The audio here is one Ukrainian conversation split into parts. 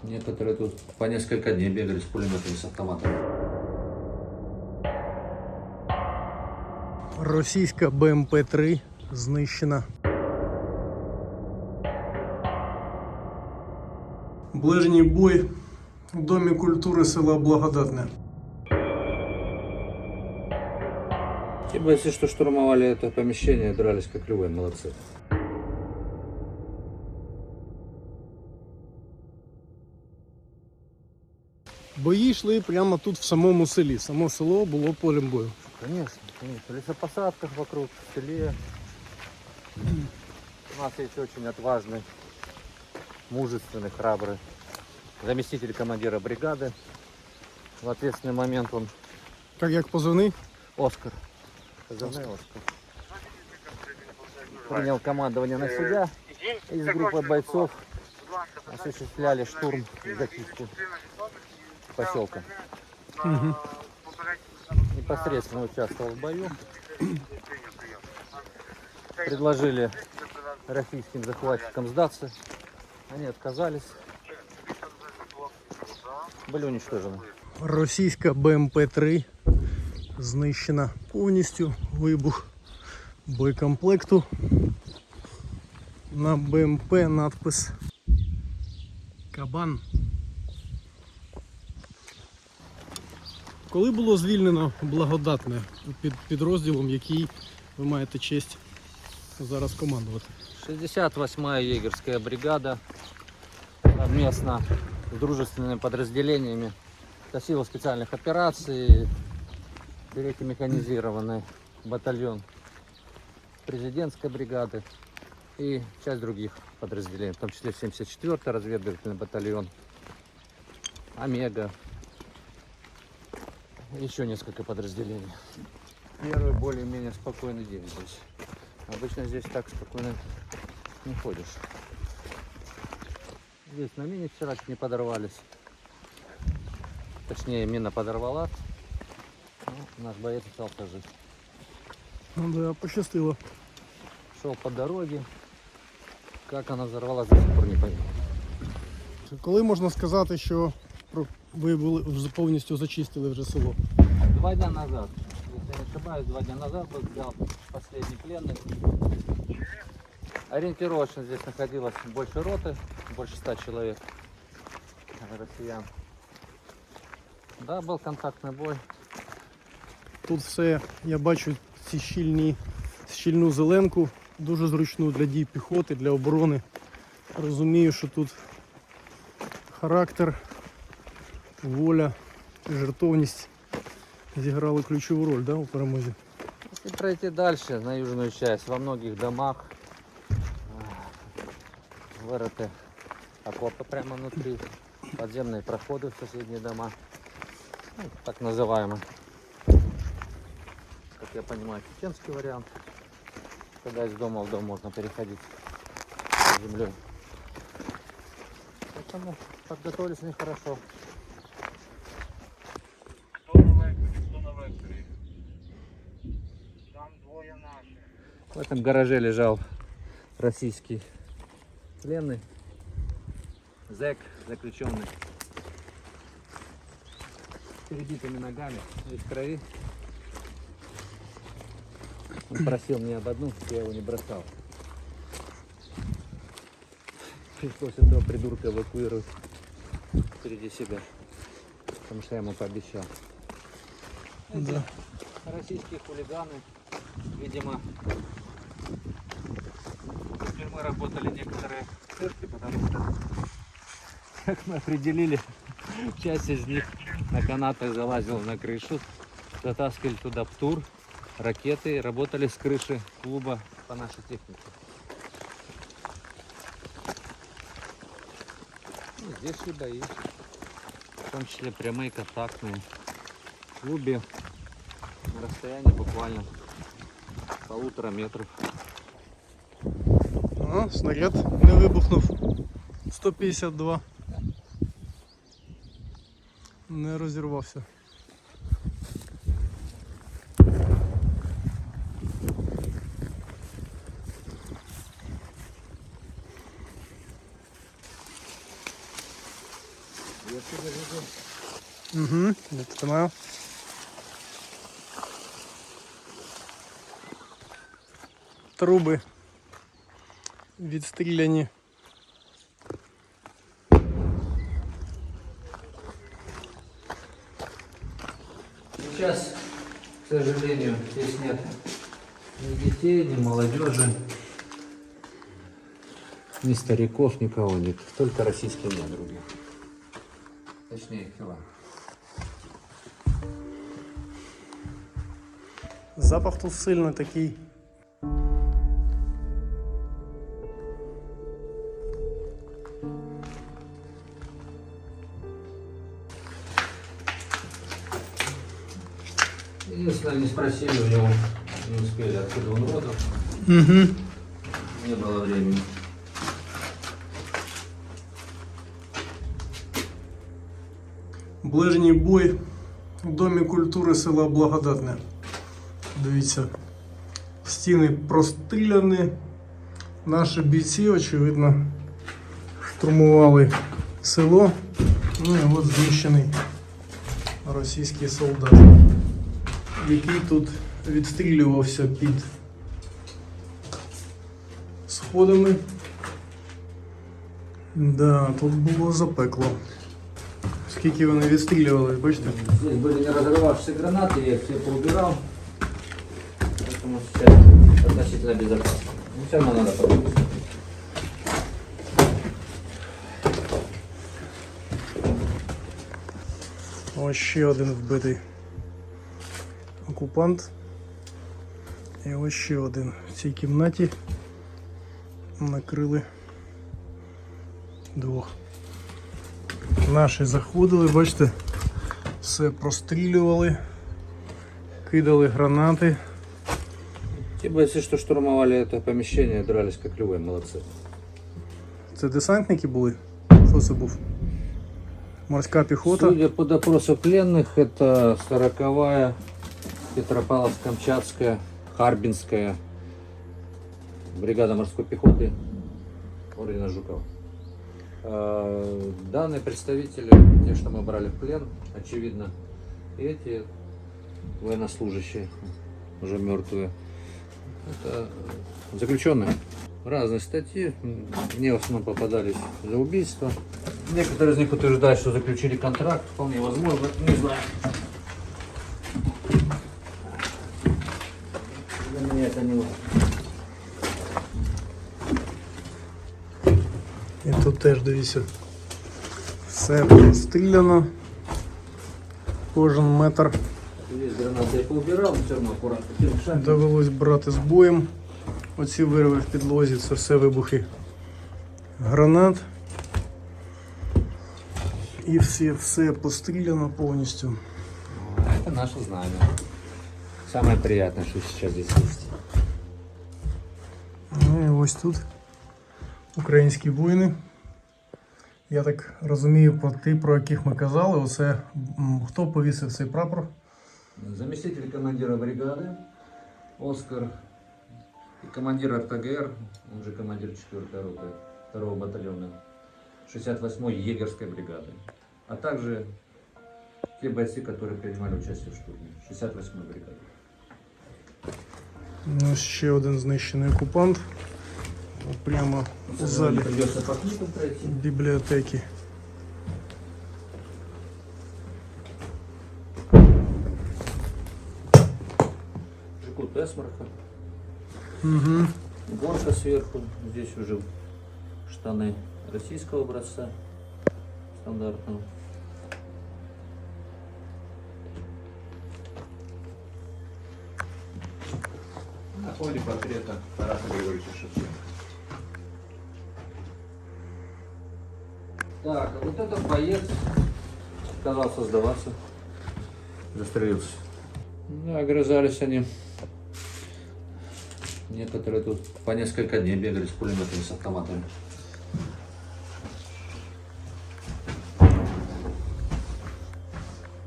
Некоторые тут по несколько дней бегали с пулеметами, с автоматами. Російська БМП-3 знищена. Ближній бой у Домі культури села Благодатне. Те бойцы, что штурмовали это помещение, дрались как львы, молодцы. Бої йшли прямо тут, в самому селі. Само село було полем бою. Конечно, конечно. Лесопосадках вокруг, в селе. У нас есть очень отважный, мужественный, храбрый заместитель командира бригады. В ответственный момент он Як позивний? Оскар. Позывной Оскар. Принял командование на себя и с группой бойцов осуществляли штурм и зачистку поселка. Угу. Непосредственно участвовал в бою. Предложили российским захватчикам сдаться. Они отказались. Были уничтожены. Російська БМП-3 знищена повністю. Вибух боєкомплекту. На БМП надпис Кабан. Коли було звільнено Благодатне під підрозділом, який ви маєте честь зараз командувати? 68-я егерская бригада совместно с дружественными подразделениями силы специальных операций, 3-й механизированный батальон президентской бригады и часть других подразделений, в том числе 74-й разведывательный батальон, Омега, еще несколько подразделений. Первый более-менее спокойный день здесь. Обычно здесь так спокойно не ходишь. Здесь на мине вчера чуть не подорвались. Точнее, мина подорвала. Ну, наш боец остался жив. Ну да, пощастило. Шел по дороге. Как она взорвалась, до сих пор не понял. Коли можна сказати, що ви були повністю зачистили вже село? 2 дня назад, если я не ошибаюсь, 2 дня назад был взял последний пленный. Ориентировочно здесь находилось больше роты, больше 100 человек россиян. Да, был контактный бой. Тут все, я бачу ці щільну зеленку, дуже зручну для дій піхоти, для оборони. Розумію, що тут характер, воля і жертовність зіграли ключову роль, да, у перемозі? Если пройти дальше, на южную часть, во многих домах вырыты окопы прямо внутри, подземные проходы в соседние дома, ну, так называемый, как я понимаю, чеченский вариант, когда из дома в дом можно переходить с землей. Поэтому подготовились нехорошо. Кто на векторе? Там двое наших. В этом гараже лежал российский пленный, зэк, заключенный, с перебитыми ногами, весь в крови. Он просил меня об одну, я его не бросал. Пришлось этого придурка эвакуировать впереди себя, потому что я ему пообещал. Да. Российские хулиганы, видимо, в тюрьмы работали некоторые церкви, потому что, как мы определили, часть из них на канатах залазила на крышу, затаскивали туда ПТУР, ракеты, работали с крыши клуба по нашей технике. Ну, здесь шли бои, в том числе прямые, контактные. В клубе на расстоянии буквально 1,5 метров. А, снаряд не вибухнув. 152. Не розірвався. Я тебе веду. Угу, я тримаю. Труби відстріляні. Сейчас, к сожалению, здесь нет ни детей, ни молодежи, ни стариков, никого нет. Только российские недруги. Точнее, их тела. Запах тут сильний такий. Единственное, не спросили у него, не успели, откуда он родом. Угу. Не было времени. Ближній бой у Домі культури села Благодатне. Дивіться, стіни простріляні. Наші бійці, очевидно, штурмували село. Ну і от знищений російський солдат, який тут відстрілювався під сходами. Да, тут було запекло. Скільки вони відстрілювали, бачите? Здесь были не разорвавшиеся гранаты, я их все поубирал. Поэтому сейчас относительно безопасно. Но все равно надо подумать. Ось ще один вбитий окупант. І ось ще один. В цій кімнаті накрили двох. Наші заходили, бачите, все прострілювали, кидали гранати. Те бойцы, что штурмовали это помещение, дрались как львы, молодцы. Це десантники були? Хто це був? Морська піхота? Судя по допросу пленных, это 40-я, Петропавловск-Камчатская, Харбинская бригада морской пехоты ордена Жукова. Данные представители, те, что мы брали в плен, очевидно, и эти военнослужащие, уже мертвые, это заключенные. Разные статьи, мне в основном попадались за убийство. Некоторые из них утверждают, что заключили контракт, вполне возможно, не знаю. Для меня это не важно. І тут теж, дивіться, все простріляно. Кожен метр. Здесь гранаты я поубирал, но все равно аккуратно. Тем шагом. Довелось брати з боєм. Оці вирви в підлозі, це все вибухи гранат. І все постріляно повністю. Это наше знамя. Самое приятное, что сейчас здесь есть. Ну і ось тут українські воїни. Я так розумію, про яких ми казали. Оце хто повісив цей прапор? Заместитель командира бригады Оскар и командир РТГР, он же командир 4-й роты 2-го батальона 68-й егерской бригады, а также те бойцы, которые принимали участие в штурме 68-й бригады. Ось ще один знищений окупант. Прямо у залі Придется по книгам пройти. бібліотеки. Жгут эсмарха, Угу. горка сверху, здесь уже штаны российского образца, стандартного. На фоне портрета Тараса Григорьевича Шевченко. Так, а вот этот боец отказался сдаваться, застрелился. Да, огрызались они. Некоторые тут по несколько дней бегали с пулеметами, с автоматами.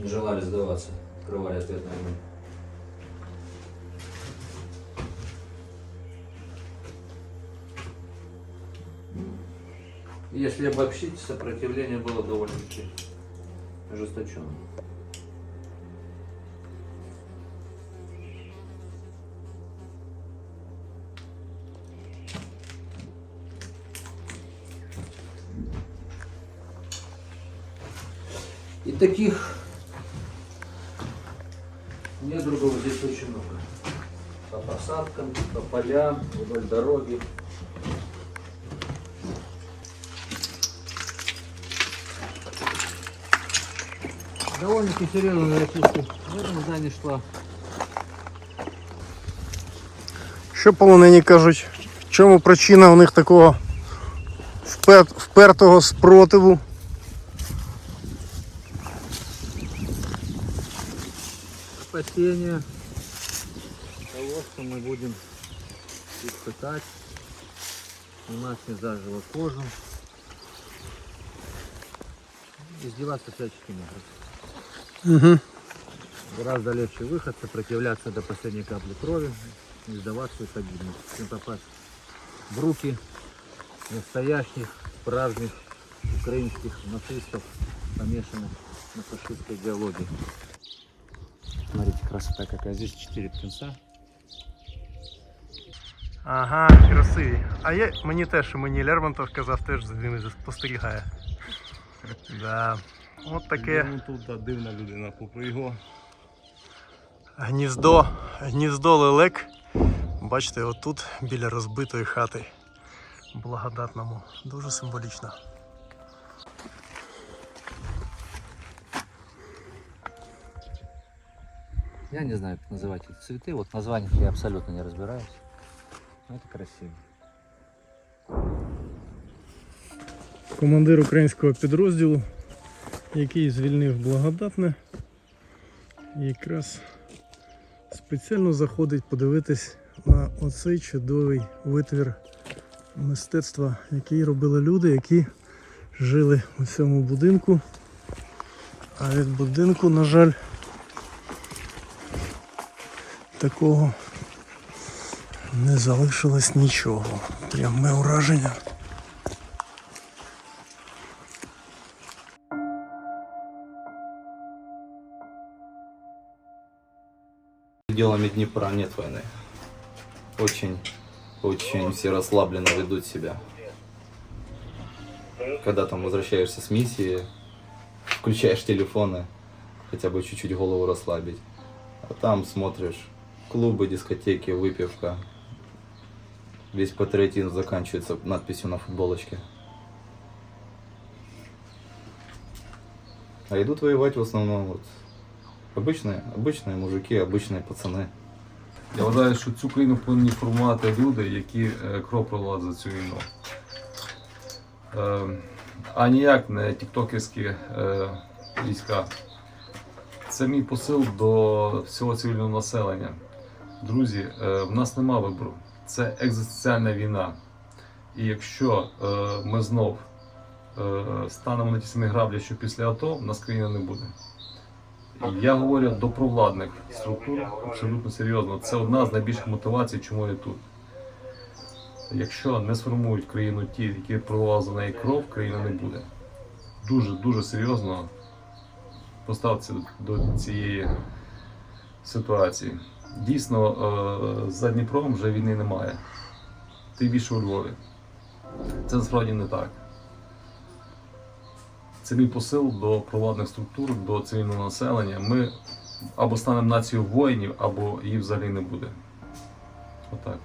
Не желали сдаваться, открывали ответный огонь. Если обобщить, сопротивление было довольно-таки ожесточенным. И таких недругов здесь очень много. По посадкам, по полям, вдоль дороги. Довольно-таки серьезная ракушка. В этом здании шла. Що полонені кажуть, в чому причина у них такого впертого спротиву? Спасение того, что мы будем испытать. Снимать не заживо кожу. Издеваться всячески не Угу. Гораздо легче выход, сопротивляться до последней капли крови, не сдаваться и погибнуть, чем попасть в руки настоящих, справжних украинских нацистов, помешанных на фашистской идеологии. Смотрите, красота какая. Здесь 4 птенца. Ага, красиві. А мені теж, мені Лермонтов казав, теж за ними спостерігає. Да. От таке Тут дивна людина, попри його. гніздо лелек. Бачите, отут біля розбитої хати. Благодатному. Дуже символічно. Я не знаю, как называть эти цветы. Вот в названиях я абсолютно не разбираюсь. Но это красиво. Командир українського підрозділу, який звільнив Благодатне, якраз спеціально заходить подивитись на оцей чудовий витвір мистецтва, який робили люди, які жили у цьому будинку. А від будинку, на жаль, такого не залишилось нічого. Пряме ураження. Пределами Днепра нет войны. Очень все расслабленно ведут себя. Когда там возвращаешься с миссии, включаешь телефоны, хотя бы чуть-чуть голову расслабить. А там смотришь клубы, дискотеки, выпивка. Весь патриотизм заканчивается надписью на футболочке. А идут воевать в основном вот обычные мужики, обычные пацаны. Я вважаю, що цю країну повинні формувати люди, які кров проливають за цю війну. А ніяк не тіктокерські війська. Це мій посил до всього цивільного населення. Друзі, в нас нема вибору. Це екзистенціальна війна. І якщо ми знов станемо на ті самі граблі, що після АТО, в нас країни не буде. Я говорю до провладних структур, абсолютно серйозно. Це одна з найбільших мотивацій, чому я тут. Якщо не сформують країну ті, які проливали за неї кров, країни не буде. Дуже серйозно поставитися до цієї ситуації. Дійсно, за Дніпром вже війни немає. Тим більше у Львові. Це насправді не так. Це мій посил до провладних структур, до цивільного населення. Ми або станемо нацією воїнів, або її взагалі не буде. Отак.